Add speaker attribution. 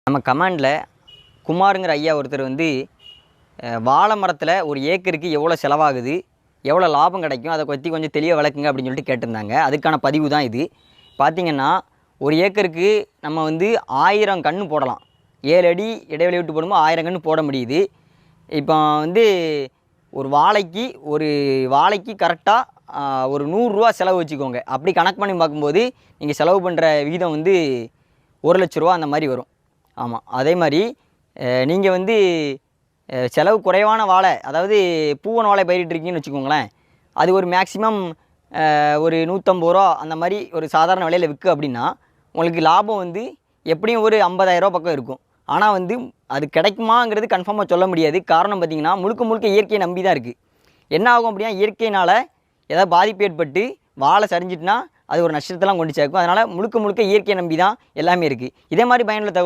Speaker 1: நம்ம கமெண்டில் குமாருங்கிற ஐயா ஒருத்தர் வந்து வாழை மரத்தில் ஒரு ஏக்கருக்கு எவ்வளோ செலவாகுது, எவ்வளோ லாபம் கிடைக்கும், அதை பற்றி கொஞ்சம் தெளிவாக விளக்குங்க அப்படின்னு சொல்லிட்டு கேட்டிருந்தாங்க. அதுக்கான பதிவு தான் இது. பார்த்திங்கன்னா ஒரு ஏக்கருக்கு நம்ம வந்து 1000 கன்று போடலாம். 7 அடி இடைவெளி விட்டு போடும்போது 1000 கன்று போட முடியுது. இப்போ வந்து ஒரு வாழைக்கு கரெக்டாக ஒரு 100 ரூபா செலவு வச்சுக்கோங்க. அப்படி கணக்கு பண்ணி பார்க்கும்போது நீங்கள் செலவு பண்ணுற விகிதம் வந்து 1 லட்ச ரூபா அந்த மாதிரி வரும். ஆமாம், அதே மாதிரி நீங்கள் வந்து செலவு குறைவான வாழை, அதாவது பூவன வாழை பயிரிட்டுருக்கீங்கன்னு வச்சுக்கோங்களேன். அது ஒரு மேக்ஸிமம் ஒரு 150 ரூபா அந்த மாதிரி ஒரு சாதாரண விலையில் விற்கும் அப்படின்னா உங்களுக்கு லாபம் வந்து எப்படியும் ஒரு 50,000 ரூபா பக்கம் இருக்கும். ஆனால் வந்து அது கிடைக்குமாங்கிறது கன்ஃபார்மாக சொல்ல முடியாது. காரணம் பார்த்திங்கன்னா முழுக்க இயற்கையை நம்பி தான் இருக்குது. என்ன ஆகும் அப்படின்னா இயற்கையினால் ஏதாவது பாதிப்பு ஏற்பட்டு வாழை சரிஞ்சிட்டுனா அது ஒரு நஷ்டத்தெல்லாம் கொண்டு சேர்க்கும். அதனால் முழுக்க இயற்கையை நம்பி தான் எல்லாமே இருக்குது. இதே மாதிரி பயனுள்ள தகவல்